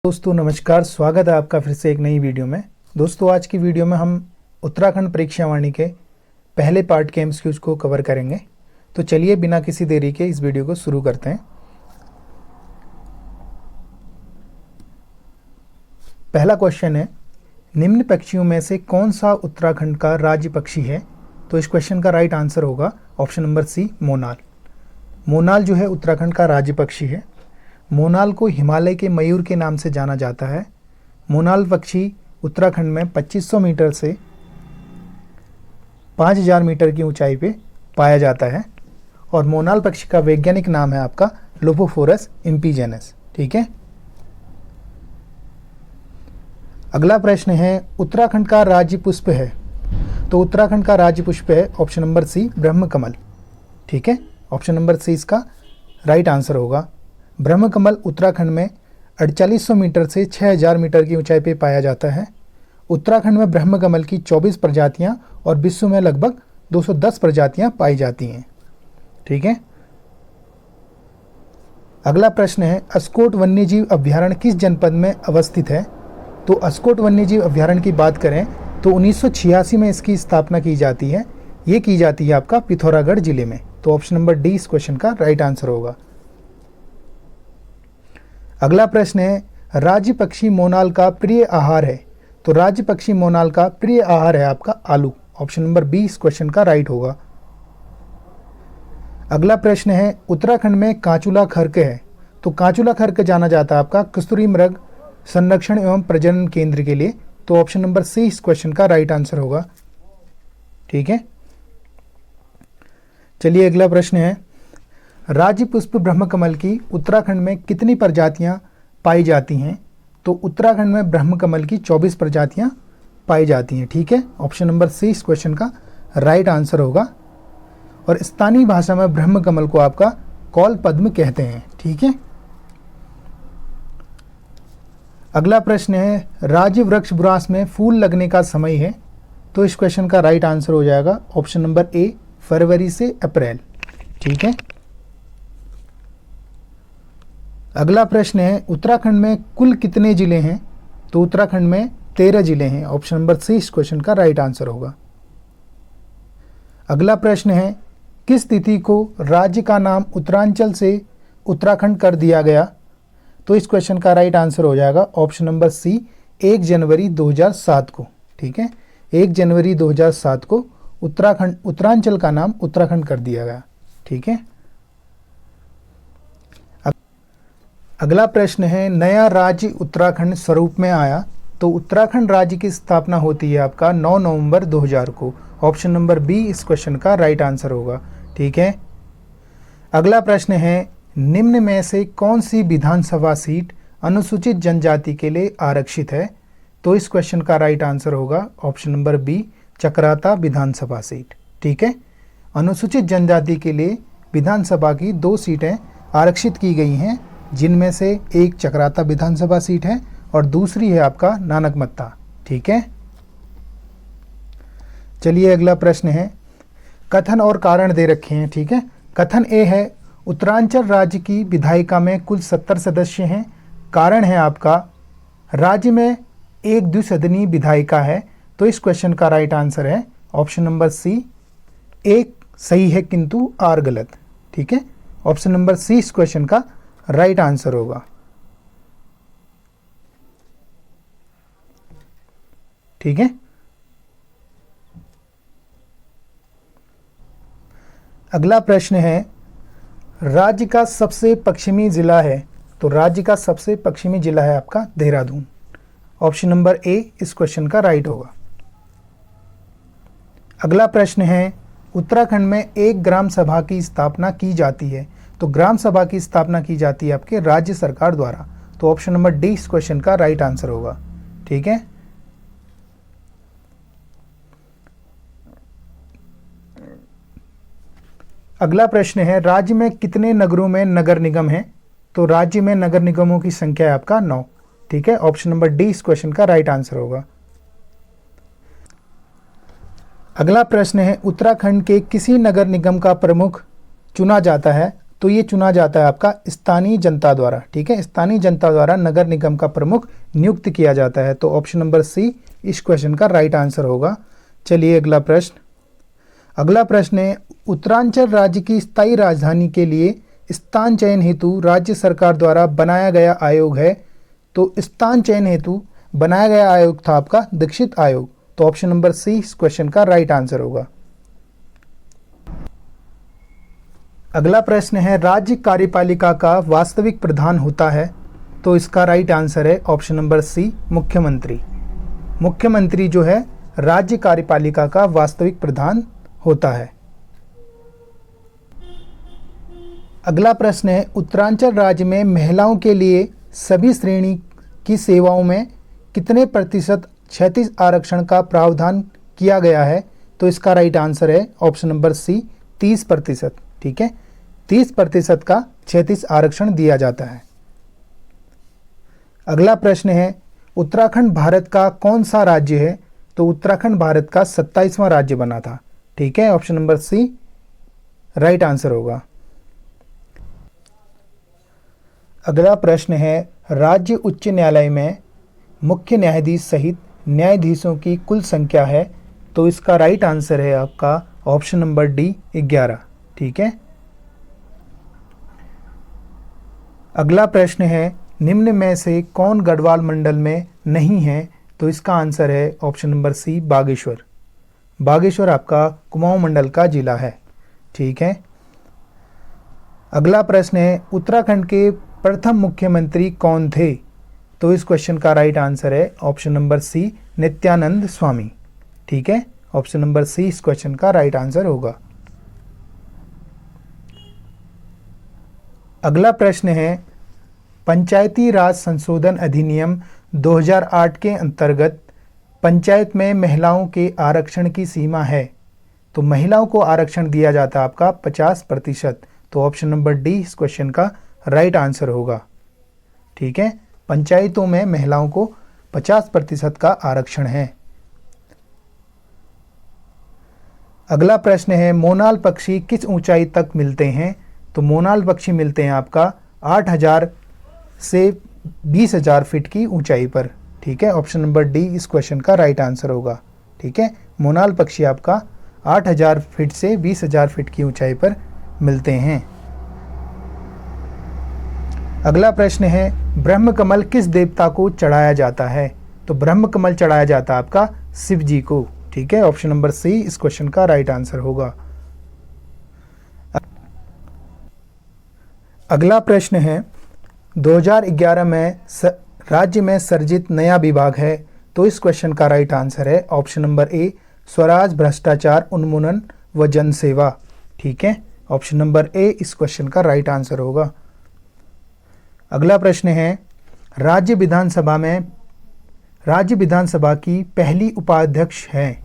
दोस्तों नमस्कार, स्वागत है आपका फिर से एक नई वीडियो में। दोस्तों आज की वीडियो में हम उत्तराखंड परीक्षा वाणी के पहले पार्ट के एमसीक्यूज को कवर करेंगे। तो चलिए बिना किसी देरी के इस वीडियो को शुरू करते हैं। पहला क्वेश्चन है, निम्न पक्षियों में से कौन सा उत्तराखंड का राज्य पक्षी है? तो इस क्वेश्चन का राइट आंसर होगा ऑप्शन नंबर सी, मोनाल। मोनाल जो है उत्तराखंड का राज्य पक्षी है। मोनाल को हिमालय के मयूर के नाम से जाना जाता है। मोनाल पक्षी उत्तराखंड में 2500 मीटर से 5000 मीटर की ऊंचाई पे पाया जाता है और मोनाल पक्षी का वैज्ञानिक नाम है आपका लोपोफोरस इम्पीजेनस। ठीक है। अगला प्रश्न है, उत्तराखंड का राज्य पुष्प है? तो उत्तराखंड का राज्य पुष्प है ऑप्शन नंबर सी, ब्रह्मकमल। ठीक है, ऑप्शन नंबर सी इसका राइट आंसर होगा। ब्रह्मकमल उत्तराखंड में 4800 मीटर से 6000 मीटर की ऊंचाई पे पाया जाता है। उत्तराखंड में ब्रह्मकमल की 24 प्रजातियां और विश्व में लगभग 210 प्रजातियां पाई जाती हैं। ठीक है। अगला प्रश्न है, अस्कोट वन्यजीव अभ्यारण्य किस जनपद में अवस्थित है? तो अस्कोट वन्यजीव अभ्यारण्य की बात करें तो 1986 में इसकी स्थापना की जाती है। ये की जाती है आपका पिथौरागढ़ जिले में। तो ऑप्शन नंबर डी इस क्वेश्चन का राइट आंसर होगा। अगला प्रश्न है, राज्य पक्षी मोनाल का प्रिय आहार है? तो राज्य पक्षी मोनाल का प्रिय आहार है आपका आलू। ऑप्शन नंबर बी इस क्वेश्चन का राइट होगा। अगला प्रश्न है, उत्तराखंड में कांचुला खर्क है? तो कांचुला खर्क जाना जाता है आपका कस्तूरी मृग संरक्षण एवं प्रजनन केंद्र के लिए। तो ऑप्शन नंबर सी इस क्वेश्चन का राइट आंसर होगा। ठीक है। चलिए अगला प्रश्न है, राज्य पुष्प ब्रह्मकमल की उत्तराखंड में कितनी प्रजातियां पाई जाती हैं? तो उत्तराखंड में ब्रह्मकमल की 24 प्रजातियां पाई जाती हैं। ठीक है, ऑप्शन नंबर सी इस क्वेश्चन का राइट आंसर होगा। और स्थानीय भाषा में ब्रह्मकमल को आपका कौल पद्म कहते हैं। ठीक है। अगला प्रश्न है, राज्य वृक्ष बुरांस में फूल लगने का समय है? तो इस क्वेश्चन का राइट आंसर हो जाएगा ऑप्शन नंबर ए, फरवरी से अप्रैल। ठीक है। अगला प्रश्न है, उत्तराखंड में कुल कितने जिले हैं? तो उत्तराखंड में 13 जिले हैं। ऑप्शन नंबर सी इस क्वेश्चन का राइट आंसर होगा। अगला प्रश्न है, किस तिथि को राज्य का नाम उत्तरांचल से उत्तराखंड कर दिया गया? तो इस क्वेश्चन का राइट आंसर हो जाएगा ऑप्शन नंबर सी, 1 जनवरी 2007 को। ठीक है, 1 जनवरी 2007 को उत्तरांचल का नाम उत्तराखंड कर दिया गया। ठीक है। अगला प्रश्न है, नया राज्य उत्तराखंड स्वरूप में आया? तो उत्तराखंड राज्य की स्थापना होती है आपका 9 नवंबर 2000 को। ऑप्शन नंबर बी इस क्वेश्चन का राइट आंसर होगा। ठीक है। अगला प्रश्न है, निम्न में से कौन सी विधानसभा सीट अनुसूचित जनजाति के लिए आरक्षित है? तो इस क्वेश्चन का राइट आंसर होगा ऑप्शन नंबर बी, चकराता विधानसभा सीट। ठीक है। अनुसूचित जनजाति के लिए विधानसभा की 2 सीटें आरक्षित की गई हैं, जिनमें से एक चकराता विधानसभा सीट है और दूसरी है आपका नानकमत्ता। ठीक है। चलिए अगला प्रश्न है, कथन और कारण दे रखे हैं। ठीक है। कथन ए है, उत्तरांचल राज्य की विधायिका में कुल 70 सदस्य हैं। कारण है आपका, राज्य में एक द्विसदनीय विधायिका है। तो इस क्वेश्चन का राइट आंसर है ऑप्शन नंबर सी, एक सही है किंतु आर गलत। ठीक है, ऑप्शन नंबर सी इस क्वेश्चन का राइट आंसर होगा। ठीक है। अगला प्रश्न है, राज्य का सबसे पश्चिमी जिला है? तो राज्य का सबसे पश्चिमी जिला है आपका देहरादून। ऑप्शन नंबर ए इस क्वेश्चन का राइट होगा। अगला प्रश्न है, उत्तराखंड में एक ग्राम सभा की स्थापना की जाती है? तो ग्राम सभा की स्थापना की जाती है आपके राज्य सरकार द्वारा। तो ऑप्शन नंबर डी इस क्वेश्चन का राइट आंसर होगा। ठीक है। अगला प्रश्न है, राज्य में कितने नगरों में नगर निगम है? तो राज्य में नगर निगमों की संख्या है आपका 9। ठीक है, ऑप्शन नंबर डी इस क्वेश्चन का राइट आंसर होगा। अगला प्रश्न है, उत्तराखंड के किसी नगर निगम का प्रमुख चुना जाता है तो ये चुना जाता है आपका स्थानीय जनता द्वारा। ठीक है, स्थानीय जनता द्वारा नगर निगम का प्रमुख नियुक्त किया जाता है। तो ऑप्शन नंबर सी इस क्वेश्चन का राइट आंसर होगा। चलिए अगला प्रश्न। अगला प्रश्न है, उत्तरांचल राज्य की स्थायी राजधानी के लिए स्थान चयन हेतु राज्य सरकार द्वारा बनाया गया आयोग है। तो स्थान चयन हेतु बनाया गया आयोग था आपका दीक्षित आयोग। तो ऑप्शन नंबर सी इस क्वेश्चन का राइट आंसर होगा। अगला प्रश्न है, राज्य कार्यपालिका का वास्तविक प्रधान होता है। तो इसका राइट आंसर है ऑप्शन नंबर सी मुख्यमंत्री। मुख्यमंत्री जो है राज्य कार्यपालिका का वास्तविक प्रधान होता है। अगला प्रश्न है, उत्तरांचल राज्य में महिलाओं के लिए सभी श्रेणी की सेवाओं में कितने प्रतिशत क्षैतिज आरक्षण का प्रावधान किया गया है। तो इसका राइट आंसर है ऑप्शन नंबर सी 30%। ठीक है, 30% का क्षैतिज आरक्षण दिया जाता है। अगला प्रश्न है, उत्तराखंड भारत का कौन सा राज्य है। तो उत्तराखंड भारत का 27वां राज्य बना था। ठीक है, option number C right answer होगा। अगला प्रश्न है, राज्य उच्च न्यायालय में मुख्य न्यायाधीश सहित न्यायाधीशों की कुल संख्या है। तो इसका राइट आंसर है आपका ऑप्शन नंबर डी 11। ठीक है। अगला प्रश्न है, निम्न में से कौन गढ़वाल मंडल में नहीं है। तो इसका आंसर है option number C Bageshwar. Bageshwar आपका कुमाऊं मंडल का जिला है। ठीक है। अगला प्रश्न है, उत्तराखंड के प्रथम मुख्यमंत्री कौन थे। तो इस क्वेश्चन का राइट आंसर है ऑप्शन नंबर सी नित्यानंद स्वामी। ठीक है, ऑप्शन नंबर सी इस क्वेश्चन का राइट आंसर होगा। अगला प्रश्न है, पंचायती राज संशोधन अधिनियम 2008 के अंतर्गत पंचायत में महिलाओं के आरक्षण की सीमा है। तो महिलाओं को आरक्षण दिया जाता है आपका 50%। तो ऑप्शन नंबर डी इस क्वेश्चन का राइट आंसर होगा। ठीक है, पंचायतों में महिलाओं को 50% का आरक्षण है। अगला प्रश्न है, मोनाल पक्षी किस ऊंचाई तक मिलते हैं। तो मोनाल पक्षी मिलते हैं आपका 8000 से 20,000 फीट की ऊंचाई पर। ठीक है, ऑप्शन नंबर डी इस क्वेश्चन का राइट आंसर होगा। ठीक है, मोनाल पक्षी आपका 8000 फीट से 20,000 फीट की ऊंचाई पर मिलते हैं। अगला प्रश्न है, ब्रह्म कमल किस देवता को चढ़ाया जाता है। तो ब्रह्म कमल चढ़ाया जाता है आपका शिव जी को। ठीक है, ऑप्शन नंबर सी इस क्वेश्चन का राइट आंसर होगा। अगला प्रश्न है, 2011 में राज्य में सर्जित नया विभाग है। तो इस क्वेश्चन का राइट आंसर है ऑप्शन नंबर ए स्वराज भ्रष्टाचार उन्मूलन व जनसेवा। ठीक है, ऑप्शन नंबर ए इस क्वेश्चन का राइट आंसर होगा। अगला प्रश्न है, राज्य विधानसभा की पहली उपाध्यक्ष है।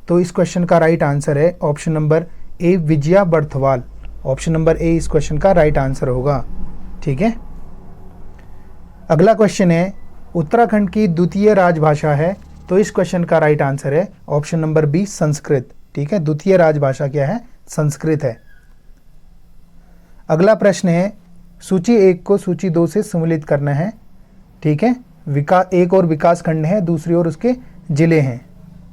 तो इस क्वेश्चन का राइट आंसर है option number A Vijaya Barthwal. Option number A इस क्वेश्चन का राइट आंसर होगा। ठीक है। अगला क्वेश्चन है, उत्तराखंड की द्वितीय राजभाषा है। तो इस क्वेश्चन का राइट आंसर है ऑप्शन नंबर बी संस्कृत। ठीक है, द्वितीय राजभाषा क्या है, संस्कृत है। अगला प्रश्न है, सूची 1 को सूची 2 से सम्मिलित करना है। ठीक है, एक और विकास खंड है, दूसरी ओर उसके जिले हैं।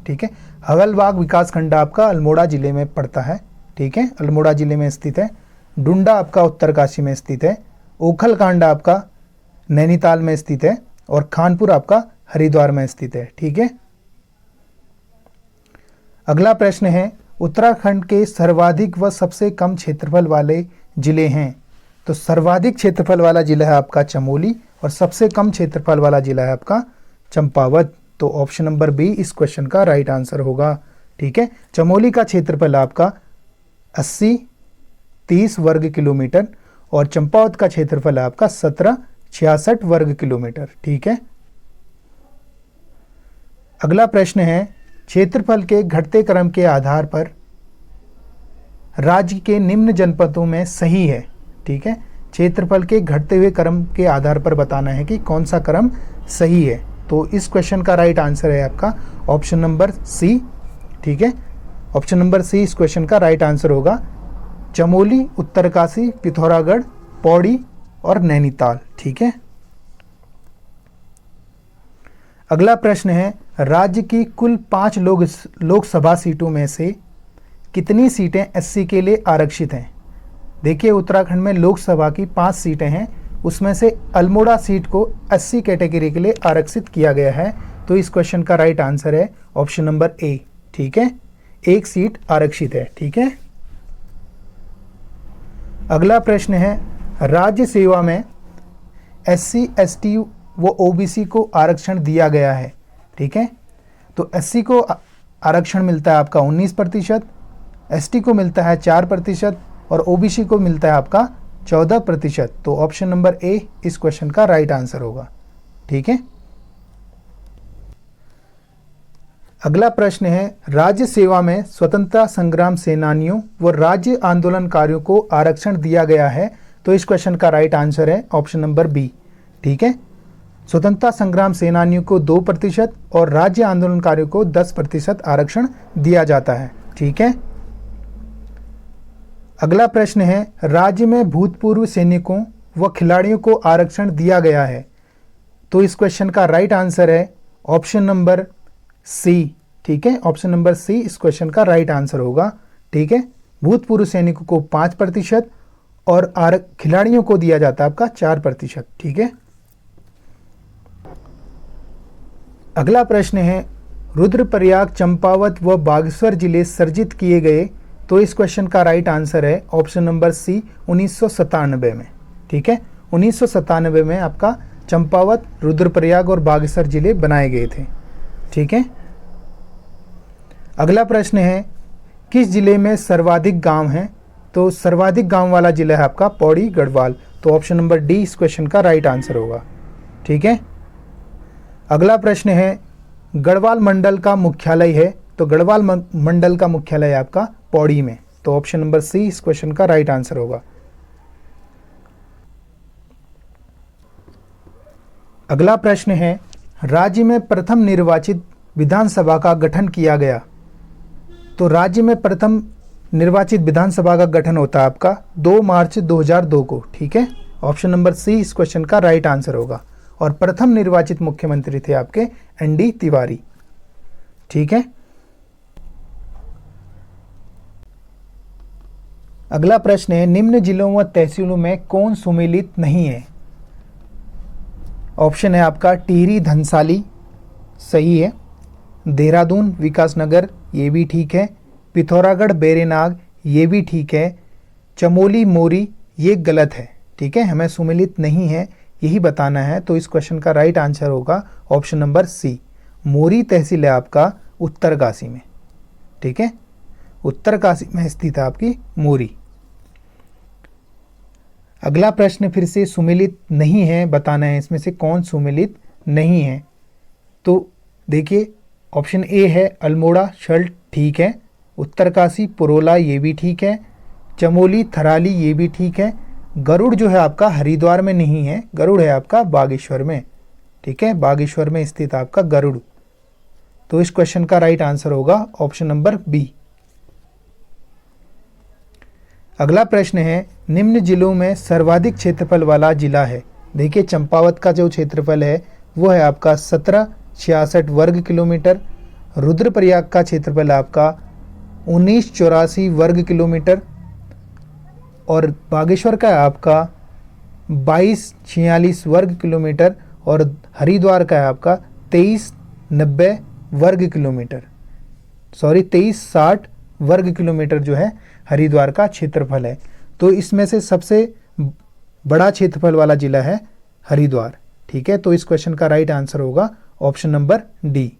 ठीक है, हगलबाग विकास खंड आपका अल्मोड़ा जिले में पड़ता है। ठीक है, अल्मोड़ा जिले में स्थित है। डुंडा आपका उत्तरकाशी में स्थित है। ओखलकांड आपका नैनीताल में स्थित है और खानपुर आपका हरिद्वार में स्थित है। ठीक है। अगला प्रश्न है, उत्तराखंड के सर्वाधिक व सबसे कम क्षेत्रफल वाले जिले हैं। तो सर्वाधिक क्षेत्रफल वाला जिला है आपका चमोली और सबसे कम क्षेत्रफल वाला जिला है आपका चंपावत। तो ऑप्शन नंबर बी इस क्वेश्चन का राइट आंसर होगा। ठीक है, चमोली का क्षेत्रफल आपका 80-30 वर्ग किलोमीटर और चंपावत का क्षेत्रफल आपका 17-66 वर्ग किलोमीटर। ठीक है। अगला प्रश्न है, क्षेत्रफल के घटते क्रम के आधार पर राज्य के निम्न जनपदों में सही है। ठीक है, क्षेत्रफल के घटते हुए क्रम के आधार पर बताना है कि कौन सा क्रम सही है। तो इस क्वेश्चन का राइट आंसर है आपका ऑप्शन नंबर सी। ठीक है, ऑप्शन नंबर सी इस क्वेश्चन का राइट आंसर होगा। चमोली, उत्तरकाशी, पिथौरागढ़, पौड़ी और नैनीताल। ठीक है। अगला प्रश्न है, राज्य की कुल 5 लोकसभा सीटों में से कितनी सीटें एससी के लिए आरक्षित हैं? देखिए, उत्तराखंड में लोकसभा की 5 सीटें हैं, उसमें से अल्मोड़ा सीट को एससी कैटेगरी के लिए आरक्षित किया गया है। तो इस क्वेश्चन का राइट आंसर है ऑप्शन नंबर ए। ठीक है, 1 सीट आरक्षित है। ठीक है। अगला प्रश्न है, राज्य सेवा में एससी, एसटी व ओबीसी को आरक्षण दिया गया है। ठीक है। तो एससी को आरक्षण मिलता है आपका 19%, एसटी को मिलता है 4% और ओबीसी को मिलता है आपका 14%। तो ऑप्शन नंबर ए इस क्वेश्चन का राइट आंसर होगा। ठीक है। अगला प्रश्न है, राज्य सेवा में स्वतंत्रता संग्राम सेनानियों व राज्य आंदोलनकारियों को आरक्षण दिया गया है। तो इस क्वेश्चन का राइट आंसर है ऑप्शन नंबर बी। ठीक है। स्वतंत्रता संग्राम सेनानियों को 2% और राज्य आंदोलनकारियों को 10% आरक्षण दिया जाता है। ठीक है। अगला प्रश्न है, राज्य में भूतपूर्व सैनिकों व खिलाड़ियों को आरक्षण दिया गया है। तो इस क्वेश्चन का राइट आंसर है ऑप्शन नंबर सी। ठीक है, ऑप्शन नंबर सी इस क्वेश्चन का राइट आंसर होगा। ठीक है। भूतपूर्व सैनिकों को 5% और खिलाड़ियों को दिया जाता है आपका 4%। ठीक है। अगला प्रश्न है, रुद्रप्रयाग, चंपावत व बागेश्वर जिले सर्जित किए गए। तो इस क्वेश्चन का राइट आंसर है ऑप्शन नंबर सी 1997 में। ठीक है, 1997 में आपका चंपावत, रुद्रप्रयाग और बागेश्वर जिले बनाए गए थे। ठीक है। अगला प्रश्न है, किस जिले में सर्वाधिक गांव हैं? तो सर्वाधिक गांव वाला जिला है आपका पौड़ी गढ़वाल। तो ऑप्शन नंबर डी इस क्वेश्चन का राइट आंसर होगा। ठीक है। अगला प्रश्न है, गढ़वाल मंडल का मुख्यालय है। तो गढ़वाल मंडल का मुख्यालय है आपका पौड़ी में। तो ऑप्शन नंबर सी इस क्वेश्चन का राइट आंसर होगा। अगला प्रश्न है, राज्य में प्रथम निर्वाचित विधानसभा का गठन किया गया। तो राज्य में प्रथम निर्वाचित विधानसभा का गठन होता है आपका 2 मार्च 2002 को। ठीक है, ऑप्शन नंबर सी इस क्वेश्चन का राइट आंसर होगा। और प्रथम निर्वाचित मुख्यमंत्री थे आपके एनडी तिवारी। ठीक है। अगला प्रश्न है, निम्न जिलों व तहसीलों में कौन सुमेलित नहीं है? ऑप्शन है आपका टिहरी, धनसाली, सही है। देहरादून, विकासनगर, ये भी ठीक है। पिथौरागढ़, बेरेनाग, ये भी ठीक है। चमोली, मोरी, ये गलत है। ठीक है, हमें सुमेलित नहीं है यही बताना है। तो इस क्वेश्चन का राइट आंसर होगा ऑप्शन नंबर सी। मोरी तहसील है आपका उत्तरकाशी में। ठीक है, उत्तरकाशी में स्थित है आपकी मोरी। अगला प्रश्न फिर से सुमेलित नहीं है बताना है, इसमें से कौन सुमेलित नहीं है। तो देखिए, ऑप्शन ए है अल्मोड़ा, शल्ट, ठीक है। उत्तरकाशी, पुरोला, ये भी ठीक है। चमोली, थराली, ये भी ठीक है। गरुड़ जो है आपका हरिद्वार में नहीं है, गरुड़ है आपका बागेश्वर में। ठीक है, बागेश्वर में स्थित आपका गरुड़। तो इस क्वेश्चन का राइट आंसर होगा ऑप्शन नंबर बी। अगला प्रश्न है, निम्न जिलों में सर्वाधिक क्षेत्रफल वाला जिला है। देखिए, चंपावत का जो क्षेत्रफल है वो है आपका 1766 वर्ग किलोमीटर। रुद्रप्रयाग का क्षेत्रफल आपका 1984 वर्ग किलोमीटर और बागेश्वर का है आपका 2246 वर्ग किलोमीटर और हरिद्वार का है आपका 2390 वर्ग किलोमीटर, 2360 वर्ग किलोमीटर जो है हरिद्वार का क्षेत्रफल है। तो इसमें से सबसे बड़ा क्षेत्रफल वाला जिला है हरिद्वार। ठीक है, तो इस क्वेश्चन का राइट आंसर होगा ऑप्शन नंबर डी।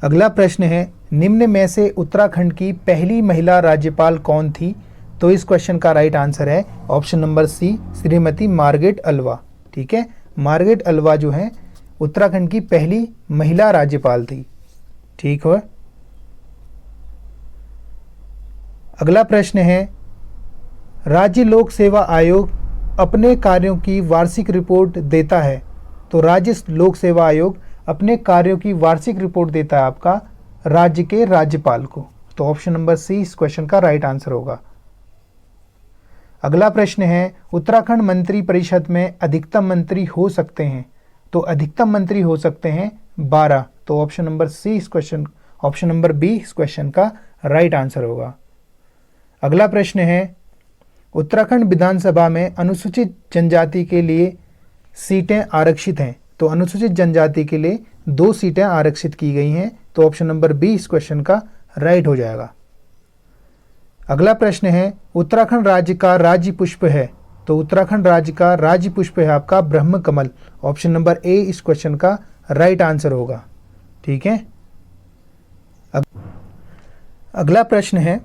अगला प्रश्न है, निम्न में से उत्तराखंड की पहली महिला राज्यपाल कौन थी? तो इस क्वेश्चन का राइट आंसर है option number C, Shrimati Margaret Alva. ठीक है, मार्गरेट अल्वा जो है उत्तराखंड की पहली महिला राज्यपाल थी। ठीक है। अगला प्रश्न है, राज्य लोक सेवा आयोग अपने कार्यों की वार्षिक रिपोर्ट देता है। तो राज्य लोक सेवा आयोग अपने कार्यों की वार्षिक रिपोर्ट देता है आपका राज्य के राज्यपाल को। तो ऑप्शन नंबर सी इस क्वेश्चन का राइट आंसर होगा। अगला प्रश्न है, उत्तराखंड मंत्री परिषद में अधिकतम मंत्री हो सकते हैं, तो अधिकतम मंत्री हो सकते हैं 12, तो ऑप्शन नंबर सी इस क्वेश्चन, ऑप्शन नंबर बी इस क्वेश्चन का राइट आंसर होगा। अगला प्रश्न है, उत्तराखंड विधानसभा में अनुसूचित जनजाति के लिए सीटें आरक्षित हैं, तो अनुसूचित जनजाति के लिए 2 सीटें आरक्षित की गई हैं, तो ऑप्शन नंबर बी इस क्वेश्चन का राइट हो जाएगा। अगला प्रश्न है, उत्तराखंड राज्य का राज्य पुष्प है, तो उत्तराखंड राज्य का राज्य पुष्प है आपका ब्रह्म कमल, ऑप्शन नंबर ए इस क्वेश्चन का राइट आंसर होगा। ठीक है। अगला प्रश्न है,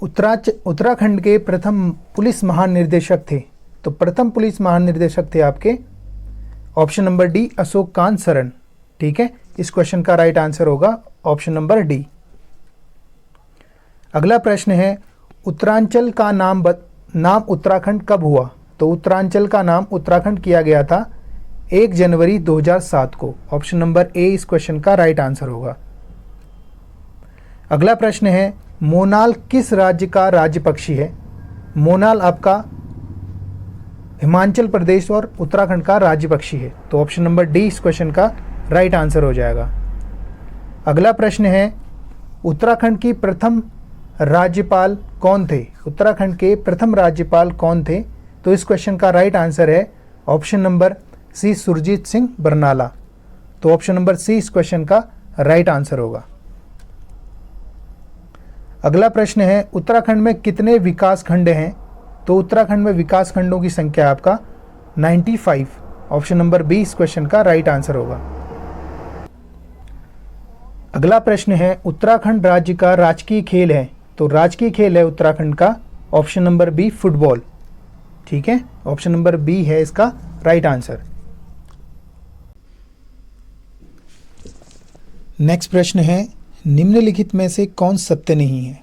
उत्तराखंड के प्रथम पुलिस महानिर्देशक थे, तो प्रथम पुलिस महानिर्देशक थे आपके option number D Ashok Kant Saran. ठीक है, इस क्वेश्चन का राइट आंसर होगा ऑप्शन नंबर डी। अगला प्रश्न है, उत्तरांचल का नाम उत्तराखंड कब हुआ, तो उत्तरांचल का नाम उत्तराखंड किया गया था 1 जनवरी 2007 को, ऑप्शन नंबर ए इस क्वेश्चन का राइट आंसर होगा। अगला प्रश्न है, मोनाल किस राज्य का राज्य पक्षी है, मोनाल आपका हिमाचल प्रदेश और उत्तराखंड का राज्य पक्षी है, तो ऑप्शन नंबर डी इस क्वेश्चन का राइट आंसर हो जाएगा। अगला प्रश्न है, उत्तराखंड की प्रथम राज्यपाल कौन थे, उत्तराखंड के प्रथम राज्यपाल कौन थे, तो इस क्वेश्चन का राइट आंसर है option number C Surjit Singh Barnala, तो ऑप्शन नंबर सी इस क्वेश्चन का राइट आंसर होगा। अगला प्रश्न है, उत्तराखंड में कितने विकास खंड हैं, तो उत्तराखंड में विकास खंडों की संख्या आपका 95, ऑप्शन नंबर बी इस क्वेश्चन का राइट आंसर होगा। अगला प्रश्न है, उत्तराखंड राज्य का राजकीय खेल है, तो राजकीय खेल है उत्तराखंड का ऑप्शन नंबर बी फुटबॉल। ठीक है, ऑप्शन नंबर बी है इसका राइट आंसर। नेक्स्ट प्रश्न है, निम्नलिखित में से कौन सत्य नहीं है,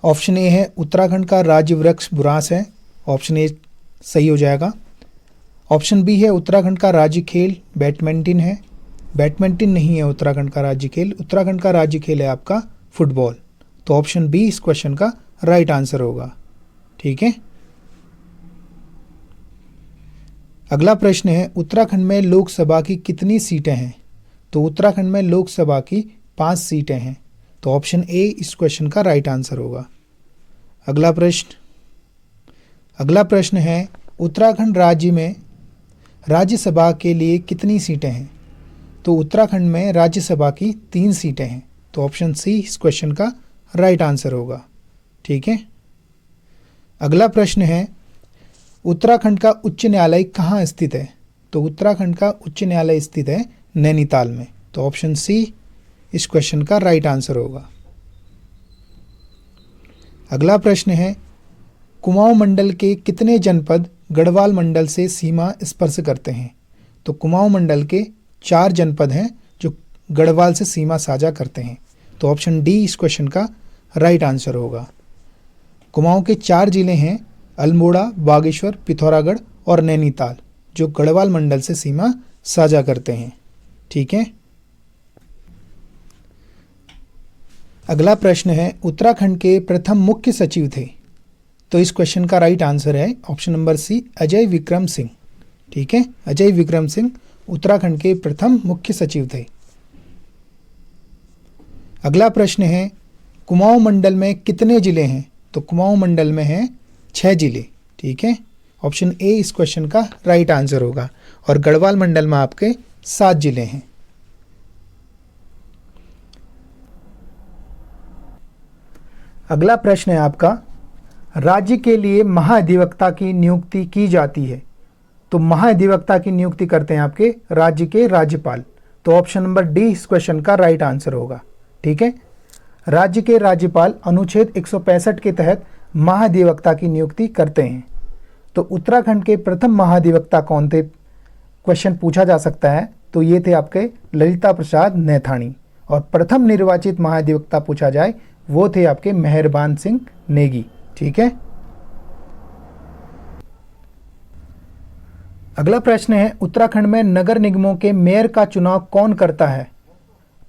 ऑप्शन ए है उत्तराखंड का राज्य वृक्ष बुरांस है, ऑप्शन ए सही हो जाएगा। ऑप्शन बी है उत्तराखंड का राज्य खेल बैडमिंटन है, बैडमिंटन नहीं है उत्तराखंड का राज्य खेल, उत्तराखंड का राज्य खेल है आपका फुटबॉल, तो ऑप्शन बी इस क्वेश्चन का राइट आंसर होगा। ठीक है। अगला प्रश्न है, उत्तराखंड में लोकसभा की कितनी सीटें हैं, तो उत्तराखंड में लोकसभा की 5 सीटें हैं, तो ऑप्शन ए इस क्वेश्चन का राइट आंसर होगा। अगला प्रश्न है, उत्तराखंड राज्य में राज्यसभा के लिए कितनी सीटें हैं, तो उत्तराखंड में राज्यसभा की 3 सीटें हैं, तो ऑप्शन सी इस क्वेश्चन का राइट आंसर होगा। ठीक है। अगला प्रश्न है, उत्तराखंड का उच्च न्यायालय कहाँ स्थित है, तो उत्तराखंड का उच्च न्यायालय स्थित है नैनीताल में, तो ऑप्शन सी इस क्वेश्चन का राइट आंसर होगा। अगला प्रश्न है, कुमाऊं मंडल के कितने जनपद गढ़वाल मंडल से सीमा स्पर्श करते हैं, तो कुमाऊं मंडल के 4 जनपद हैं जो गढ़वाल से सीमा साझा करते हैं, तो ऑप्शन डी इस क्वेश्चन का राइट आंसर होगा। कुमाऊं के 4 जिले हैं अल्मोड़ा, बागेश्वर, पिथौरागढ़ और नैनीताल, जो गढ़वाल मंडल से सीमा साझा करते हैं। ठीक है। अगला प्रश्न है, उत्तराखंड के प्रथम मुख्य सचिव थे, तो इस क्वेश्चन का राइट आंसर है option number C Ajay Vikram Singh. ठीक है, अजय विक्रम सिंह उत्तराखंड के प्रथम मुख्य सचिव थे। अगला प्रश्न है, कुमाऊं मंडल में कितने जिले हैं, तो कुमाऊं मंडल में हैं 6 जिले। ठीक है, ऑप्शन ए इस क्वेश्चन का राइट आंसर होगा, और गढ़वाल मंडल में आपके 7 जिले हैं। अगला प्रश्न है आपका, राज्य के लिए महाधिवक्ता की नियुक्ति की जाती है, तो महाधिवक्ता की नियुक्ति करते हैं आपके राज्य के राज्यपाल, तो ऑप्शन नंबर डी इस क्वेश्चन का राइट आंसर होगा। ठीक है, राज्य के राज्यपाल अनुच्छेद 165 के तहत महाधिवक्ता की नियुक्ति करते हैं। तो उत्तराखंड के प्रथम महाधिवक्ता कौन थे, क्वेश्चन पूछा जा सकता है, तो ये थे आपके ललिता प्रसाद नैथानी, और प्रथम निर्वाचित महाधिवक्ता पूछा जाए वो थे आपके मेहरबान सिंह नेगी। ठीक है। अगला प्रश्न है, उत्तराखंड में नगर निगमों के मेयर का चुनाव कौन करता है,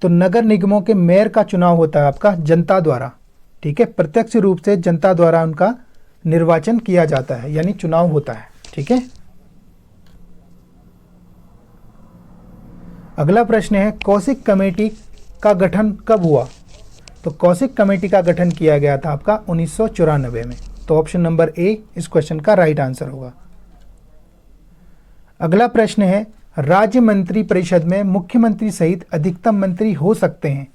तो नगर निगमों के मेयर का चुनाव होता है आपका जनता द्वारा, ठीक है, प्रत्यक्ष रूप से जनता द्वारा उनका निर्वाचन किया जाता है, यानी चुनाव होता है, ठीक है। अगला प्रश्न है कौशिक कमेटी का गठन कब हुआ? तो कौशिक कमेटी का गठन किया गया था आपका 1994 में। तो ऑप्शन नंबर ए इस क्वेश्चन का राइट आंसर होगा। अगला प्रश्न है राज्य मंत्री परिषद में मुख्यमंत्री सहित अधिकतम मंत्री हो सकते हैं?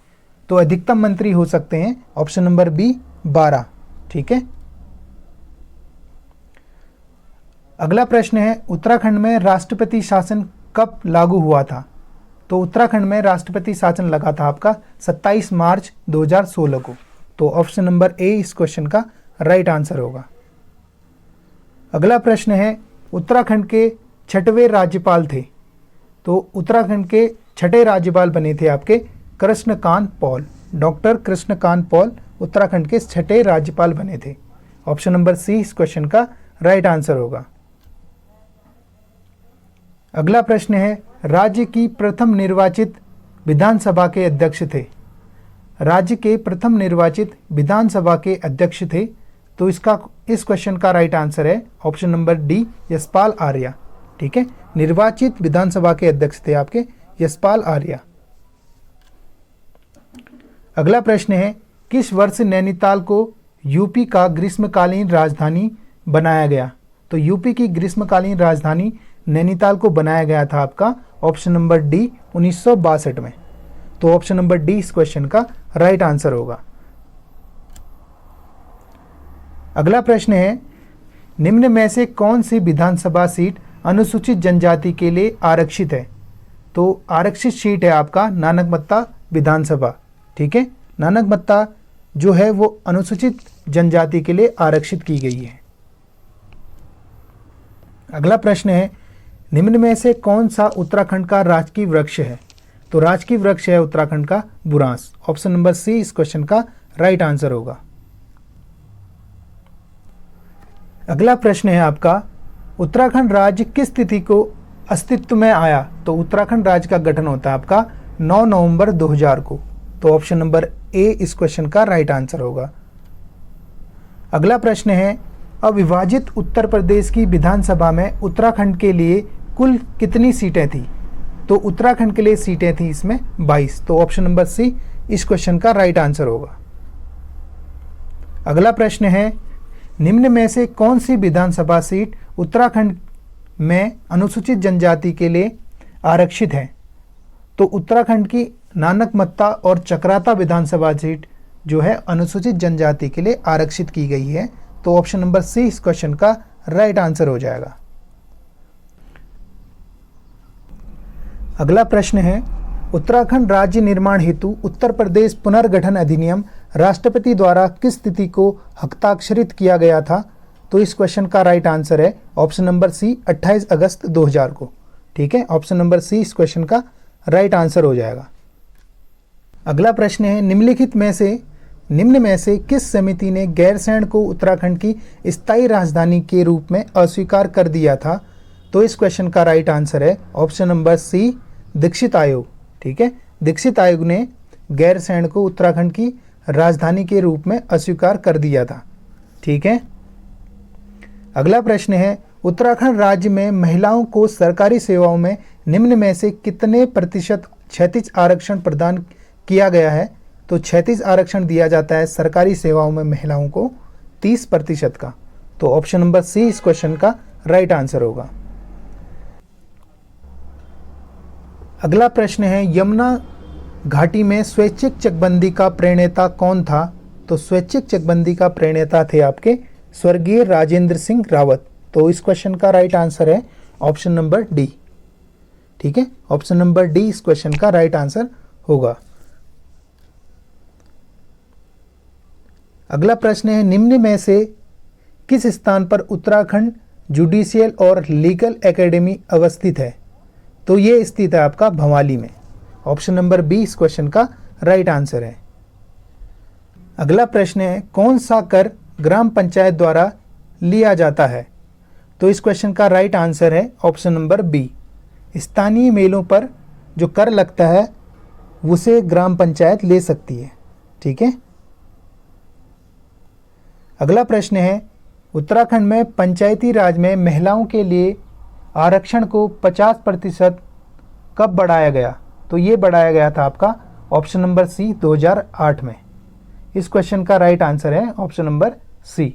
तो अधिकतम मंत्री हो सकते हैं ऑप्शन नंबर बी 12, ठीक है। अगला प्रश्न है उत्तराखंड में राष्ट्रपति शासन कब लागू हुआ था? तो उत्तराखंड में राष्ट्रपति शासन लगा था आपका 27 मार्च 2016 को। तो ऑप्शन नंबर ए इस क्वेश्चन का राइट आंसर होगा। अगला प्रश्न है उत्तराखंड के 6वें राज्यपाल थे। तो उत्तराखंड के 6ठे राज्यपाल बने थे आपके Krishnakant Paul. Doctor Krishnakant Paul Uttarakhand के 6ठे राज्यपाल बने थे। ऑप्शन नंबर सी इस क्वेश्चन का राइट आंसर होगा। अगला प्रश्न है राज्य की प्रथम निर्वाचित विधानसभा के अध्यक्ष थे। राज्य के प्रथम निर्वाचित विधानसभा के अध्यक्ष थे। तो इस क्वेश्चन का राइट आंसर है option number D Yashpal Arya, ठीक है। निर्वाचित विधानसभा के अध्यक्ष थे आपके यशपाल आर्या। अगला प्रश्न है किस वर्ष नैनीताल को यूपी का ग्रीष्मकालीन राजधानी बनाया गया? तो यूपी की ग्रीष्मकालीन राजधानी नैनीताल को बनाया गया था आपका ऑप्शन नंबर डी 1962 में। तो ऑप्शन नंबर डी इस क्वेश्चन का राइट आंसर होगा। अगला प्रश्न है निम्न में से कौन सी विधानसभा सीट अनुसूचित जनजाति के लिए आरक्षित है? तो आरक्षित सीट है आपका नानकमत्ता विधानसभा, ठीक है। नानकमत्ता जो है वो अनुसूचित जनजाति के लिए आरक्षित की गई है। अगला प्रश्न है निम्न में से कौन सा उत्तराखंड का राजकीय वृक्ष है? तो राजकीय वृक्ष है उत्तराखंड का बुरांस। ऑप्शन नंबर सी इस क्वेश्चन का राइट आंसर होगा। अगला प्रश्न है आपका उत्तराखंड राज्य किस तिथि को अस्तित्व में आया? तो उत्तराखंड राज्य का गठन होता है आपका 9 नवंबर 2000 को। तो ऑप्शन नंबर ए इस क्वेश्चन का राइट आंसर होगा। अगला प्रश्न है अविभाजित उत्तर प्रदेश की विधानसभा में उत्तराखंड के लिए कुल कितनी सीटें थी? तो उत्तराखंड के लिए सीटें थी इसमें 22। तो ऑप्शन नंबर सी इस क्वेश्चन का राइट आंसर होगा। अगला प्रश्न है निम्न में से कौन सी विधानसभा सीट उत्तराखंड में अनुसूचित जनजाति के लिए आरक्षित है? तो उत्तराखंड की नानकमत्ता और चक्राता विधानसभा सीट जो है अनुसूचित जनजाति के लिए आरक्षित की गई है। तो ऑप्शन नंबर सी इस क्वेश्चन का राइट आंसर हो जाएगा। अगला प्रश्न है उत्तराखंड राज्य निर्माण हेतु उत्तर प्रदेश पुनर्गठन अधिनियम राष्ट्रपति द्वारा किस तिथि को हस्ताक्षरित किया गया था? तो इस क्वेश्चन का राइट आंसर है ऑप्शन नंबर सी 28 अगस्त 2000 को, ठीक है। ऑप्शन नंबर सी इस क्वेश्चन का राइट आंसर हो जाएगा। अगला प्रश्न है निम्न में से किस समिति ने गैरसैंण को उत्तराखंड की स्थायी राजधानी के रूप में अस्वीकार कर दिया था? तो इस क्वेश्चन का राइट आंसर है ऑप्शन नंबर सी दीक्षित आयोग, ठीक है। दीक्षित आयोग ने गैरसैंण को उत्तराखंड की राजधानी के रूप में अस्वीकार कर दिया था, ठीक है। अगला प्रश्न है उत्तराखंड राज्य में महिलाओं को सरकारी सेवाओं में निम्न में से कितने प्रतिशत क्षैतिज आरक्षण प्रदान किया गया है? तो क्षैतिज आरक्षण दिया जाता है सरकारी सेवाओं में महिलाओं को 30% का। तो ऑप्शन नंबर सी इस क्वेश्चन का राइट आंसर होगा। अगला प्रश्न है यमुना घाटी में स्वैच्छिक चकबंदी का प्रणेता कौन था? तो स्वैच्छिक चकबंदी का प्रणेता थे आपके स्वर्गीय राजेंद्र सिंह रावत। तो इस क्वेश्चन का राइट आंसर है ऑप्शन नंबर डी, ठीक है। ऑप्शन नंबर डी इस क्वेश्चन का राइट आंसर होगा। अगला प्रश्न है निम्न में से किस स्थान पर उत्तराखंड जुडिशियल और लीगल एकेडमी अवस्थित है? तो ये स्थित है आपका भवाली में। ऑप्शन नंबर बी इस क्वेश्चन का राइट आंसर है। अगला प्रश्न है कौन सा कर ग्राम पंचायत द्वारा लिया जाता है? तो इस क्वेश्चन का राइट आंसर है ऑप्शन नंबर बी। स्थानीय मेलों पर जो कर लगता है उसे ग्राम पंचायत ले सकती है। ठीक है। अगला प्रश्न है, उत्तराखंड में पंचायती राज में महिलाओं के लिए आरक्षण को 50% कब बढ़ाया गया? तो ये बढ़ाया गया था आपका ऑप्शन नंबर सी 2008 में। इस क्वेश्चन का राइट आंसर है ऑप्शन नंबर सी।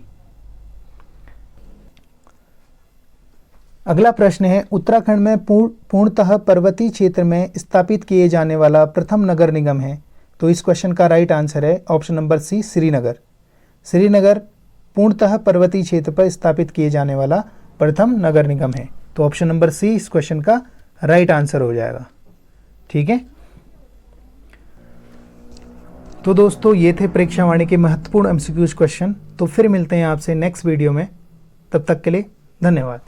अगला प्रश्न है, उत्तराखंड में पूर्णतः पर्वतीय क्षेत्र में स्थापित किए जाने वाला प्रथम नगर निगम है। तो इस क्वेश्चन का राइट आंसर है option number C Srinagar. Srinagar पूर्णतः पर्वतीय क्षेत्र पर स्थापित किए जाने वाला प्रथम नगर निगम है। तो ऑप्शन नंबर सी इस क्वेश्चन का राइट आंसर हो जाएगा। ठीक है। तो दोस्तों ये थे परीक्षा वाणी के महत्वपूर्ण एमसीक्यूज क्वेश्चन। तो फिर मिलते हैं आपसे नेक्स्ट वीडियो में। तब तक के लिए धन्यवाद।